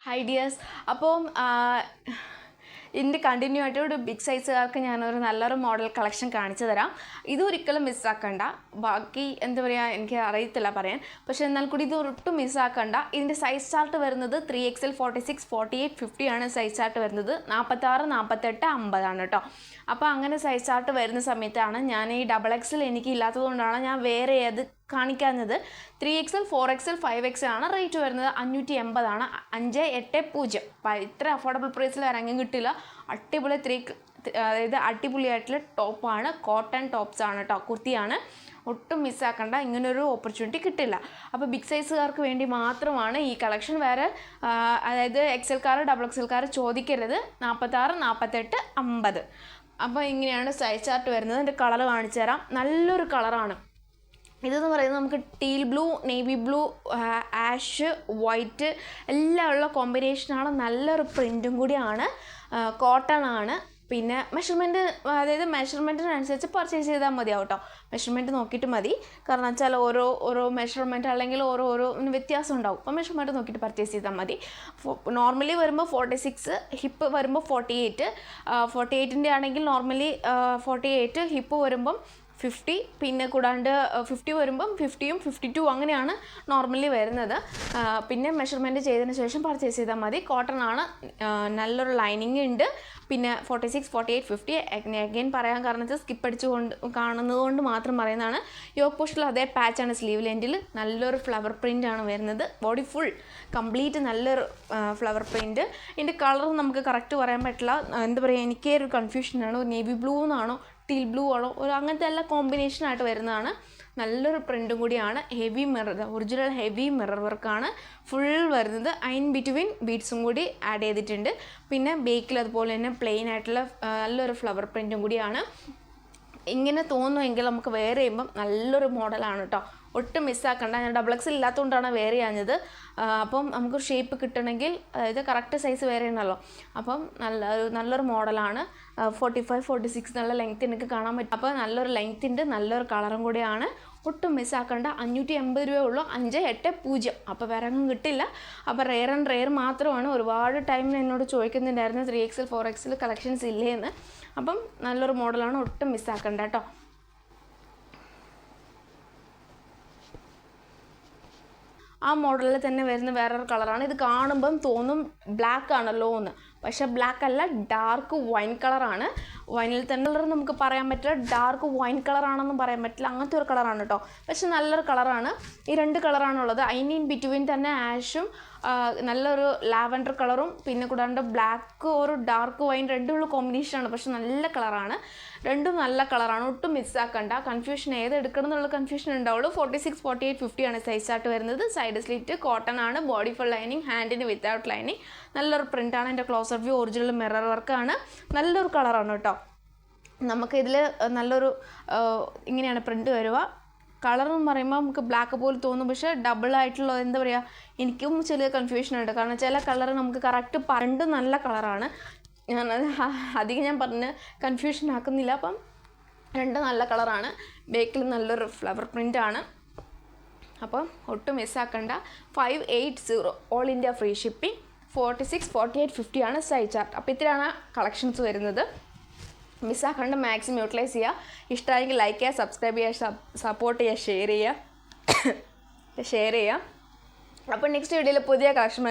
Hi dears. അപ്പം ഇതിൻ്റെ continue ആയിട്ട് ഒരു ബിഗ് സൈസുകാർക്ക് ഞാനൊരു നല്ലൊരു മോഡൽ കളക്ഷൻ കാണിച്ചു തരാം. ഇതൊരിക്കലും മിസ്സാക്കണ്ട. ബാക്കി എന്താ പറയുക, എനിക്ക് അറിയത്തില്ല പറയാൻ, പക്ഷേ എന്നാൽ കൂടി ഇത് ഒട്ടും മിസ്സാക്കണ്ട. ഇതിൻ്റെ സൈസ് ചാർട്ട് വരുന്നത് 3XL, 46, 48, 50 ആണ് സൈസ് ചാർട്ട് വരുന്നത്. 46, 48, 50 ആണ് കേട്ടോ. അപ്പോൾ അങ്ങനെ സൈസ് ചാർട്ട് വരുന്ന സമയത്താണ് ഞാൻ ഈ XXL എനിക്ക് ഇല്ലാത്തതുകൊണ്ടാണ് ഞാൻ വേറെ ഏത് കാണിക്കാഞ്ഞത്. 3XL, 4XL, 5XL ആണ് റേറ്റ് വരുന്നത്. 580 ആണ്. 580. ഇത്ര അഫോർഡബിൾ പ്രൈസിൽ ഇറങ്ങി കിട്ടില്ല. അടിപൊളി അതായത് അടിപൊളിയായിട്ടുള്ള ടോപ്പാണ്. കോട്ടൺ ടോപ്സ് ആണ് കേട്ടോ, കുർത്തിയാണ്. ഒട്ടും മിസ്സാക്കണ്ട, ഇങ്ങനൊരു ഓപ്പർച്യൂണിറ്റി കിട്ടില്ല. അപ്പോൾ ബിഗ് സൈസുകാർക്ക് വേണ്ടി മാത്രമാണ് ഈ കളക്ഷൻ. വേറെ അതായത് XLക്കാർ XXLക്കാർ ചോദിക്കരുത്. 46, 48, 50. അപ്പോൾ ഇങ്ങനെയാണ് സൈസ് ചാർട്ട് വരുന്നത്. എൻ്റെ കളർ കാണിച്ചു തരാം. നല്ലൊരു കളറാണ് ഇതെന്ന് പറയുന്നത്. നമുക്ക് teal blue, navy blue, ash, white എല്ലാം ഉള്ള കോമ്പിനേഷനാണ്. നല്ലൊരു പ്രിൻറ്റും കൂടിയാണ്. കോട്ടൺ ആണ്. പിന്നെ അതായത് മെഷർമെൻറ്റിനനുസരിച്ച് പർച്ചേസ് ചെയ്താൽ മതിയാവും കേട്ടോ. മെഷർമെൻറ്റ് നോക്കിയിട്ട് മതി. കാരണം വെച്ചാൽ ഓരോ മെഷർമെൻറ്റ് അല്ലെങ്കിൽ ഓരോ വ്യത്യാസം ഉണ്ടാവും. അപ്പോൾ മെഷർമെൻറ്റ് നോക്കിയിട്ട് പർച്ചേസ് ചെയ്താൽ മതി. നോർമലി വരുമ്പോൾ 46, ഹിപ്പ് വരുമ്പോൾ 48. 48ൻ്റെ ആണെങ്കിൽ നോർമലി 48, ഹിപ്പ് വരുമ്പം 50, പിന്നെ കൂടാണ്ട് 50 വരുമ്പം 50യും 52 അങ്ങനെയാണ് നോർമലി വരുന്നത്. പിന്നെ മെഷർമെൻറ്റ് ചെയ്തതിന് ശേഷം പർച്ചേസ് ചെയ്താൽ മതി. കോട്ടൺ ആണ്. നല്ലൊരു ലൈനിങ് ഉണ്ട്. പിന്നെ 46, 48, 50 അഗെയിൻ പറയാൻ കാരണം വെച്ചാൽ സ്കിപ്പ് അടിച്ചുകൊണ്ട് കാണുന്നതുകൊണ്ട് മാത്രം പറയുന്നതാണ്. യോക്ക് പോസ്റ്റിൽ അതേ പാച്ചാണ്. സ്ലീവ് ലെൻറ്റിൽ നല്ലൊരു ഫ്ലവർ പ്രിൻ്റ് ആണ് വരുന്നത്. ബോഡി ഫുൾ കംപ്ലീറ്റ് നല്ലൊരു ഫ്ലവർ പ്രിൻറ്റ്. ഇതിൻ്റെ കളർ നമുക്ക് കറക്റ്റ് പറയാൻ പറ്റില്ല. എന്താ പറയുക, എനിക്കേ ഒരു കൺഫ്യൂഷനാണ്. നേവി ബ്ലൂ എന്നാണോ ടീൽ ബ്ലൂ ആണോ, അങ്ങനത്തെ എല്ലാ കോമ്പിനേഷനായിട്ട് വരുന്നതാണ്. നല്ലൊരു പ്രിൻറ്റും കൂടിയാണ്. Heavy mirror, original heavy mirror വർക്കാണ് ഫുൾ വരുന്നത്. ഇൻ ബിറ്റ്വീൻ ബീഡ്സും കൂടി ആഡ് ചെയ്തിട്ടുണ്ട്. പിന്നെ ബേക്കിൽ അതുപോലെ തന്നെ പ്ലെയിൻ ആയിട്ടുള്ള നല്ലൊരു ഫ്ലവർ പ്രിൻറ്റും കൂടിയാണ്. ഇങ്ങനെ തോന്നുമെങ്കിൽ നമുക്ക് വെയർ ചെയ്യുമ്പം നല്ലൊരു മോഡലാണ് കേട്ടോ. ഒട്ടും മിസ്സാക്കണ്ട. ഞാൻ XXL ഇല്ലാത്തതുകൊണ്ടാണ് വെയർ ചെയ്യാഞ്ഞത്. അപ്പം നമുക്കൊരു ഷേപ്പ് കിട്ടണമെങ്കിൽ, അതായത് കറക്റ്റ് സൈസ് വെയർ ചെയ്യണമല്ലോ. അപ്പം നല്ലൊരു മോഡലാണ്. 45, 46 എന്നുള്ള ലെങ്ത്ത് എനിക്ക് കാണാൻ പറ്റും. അപ്പോൾ നല്ലൊരു ലെങ്ത്ത് ഉണ്ട്, നല്ലൊരു കളറും കൂടിയാണ്. ഒട്ടും മിസ്സാക്കണ്ട. 580 രൂപയേ ഉള്ളൂ. 580. അപ്പോൾ വേറെ ഒന്നും കിട്ടില്ല. അപ്പോൾ റെയർ മാത്രമാണ്. ഒരുപാട് ടൈം എന്നോട് ചോദിക്കുന്നുണ്ടായിരുന്നു 3XL, 4XL കളക്ഷൻസ് ഇല്ലേന്ന്. അപ്പം നല്ലൊരു മോഡലാണ്. ഒട്ടും മിസ്സാക്കണ്ട കേട്ടോ. ആ മോഡലിൽ തന്നെ വരുന്ന വേറൊരു കളറാണ്. ഇത് കാണുമ്പം തോന്നും ബ്ലാക്ക് ആണല്ലോ എന്ന്, പക്ഷേ ബ്ലാക്ക് അല്ല, ഡാർക്ക് വൈൻ കളറാണ്. വൈനിൽ തന്നെ കളർ നമുക്ക് പറയാൻ പറ്റില്ല, ഡാർക്ക് വൈൻ കളറാണെന്നും പറയാൻ പറ്റില്ല. അങ്ങനത്തെ ഒരു കളറാണ് കേട്ടോ. പക്ഷെ നല്ലൊരു കളറാണ്. ഈ 2 കളറാണുള്ളത്. ഇൻ ബിറ്റ്വീൻ തന്നെ ആഷും നല്ലൊരു ലാവൻഡർ കളറും പിന്നെ കൂടാണ്ട് ബ്ലാക്ക് ഒരു ഡാർക്ക് വൈൻ രണ്ടുമുള്ള കോമ്പിനേഷനാണ്. പക്ഷെ നല്ല കളറാണ്. രണ്ടും നല്ല കളറാണ്. ഒട്ടും മിസ്സാക്കണ്ട. കൺഫ്യൂഷൻ ഏത് എടുക്കണം എന്നുള്ള കൺഫ്യൂഷൻ ഉണ്ടാവുള്ളൂ. 46, 48, 50 ആണ് സൈസ് ചാർട്ട് വരുന്നത്. സൈഡ് സ്ലിറ്റ് കോട്ടൺ ആണ്. ബോഡി ഫുൾ ലൈനിങ്, ഹാൻഡിന് വിത്തൗട്ട് ലൈനിങ്. നല്ലൊരു പ്രിൻ്റാണ്. എൻ്റെ ക്ലോസർ വ്യൂ ഒറിജിനൽ മിറർ വർക്കാണ്. നല്ലൊരു കളറാണ് കേട്ടോ. നമുക്കിതിൽ നല്ലൊരു ഇങ്ങനെയാണ് പ്രിൻ്റ് വരിക. കളറെന്ന് പറയുമ്പോൾ നമുക്ക് ബ്ലാക്ക് പോലെ തോന്നും, പക്ഷേ ഡബിളായിട്ടുള്ള എന്താ പറയുക, എനിക്കും ചെറിയ കൺഫ്യൂഷൻ ഉണ്ട്. കാരണം ചില കളർ നമുക്ക് കറക്റ്റ് പണ്ട് നല്ല കളറാണ്. ഞാനത് അധികം ഞാൻ പറഞ്ഞ് കൺഫ്യൂഷൻ ആക്കുന്നില്ല. അപ്പം 2 നല്ല കളറാണ്. ബേക്കിൽ നല്ലൊരു ഫ്ലവർ പ്രിൻ്റാണ്. അപ്പം ഒട്ടും മിസ്സാക്കണ്ട. 580 ഓൾ ഇന്ത്യ ഫ്രീ ഷിപ്പിംഗ്. 46, 48, 50 ആണ് സൈസ് ചാർട്ട്. അപ്പോൾ ഇത്രയാണ് കളക്ഷൻസ് വരുന്നത്. മിസ്സാക്കണ്ട. മാക്സിമം യൂട്ടിലൈസ് ചെയ്യുക. ഇഷ്ടമായെങ്കിൽ ലൈക്ക് ചെയ്യുക, സബ്സ്ക്രൈബ് ചെയ്യുക, സപ്പോർട്ട് ചെയ്യുക, ഷെയർ ചെയ്യുക. അപ്പോൾ നെക്സ്റ്റ് വീഡിയോയിൽ പുതിയ കളക്ഷൻ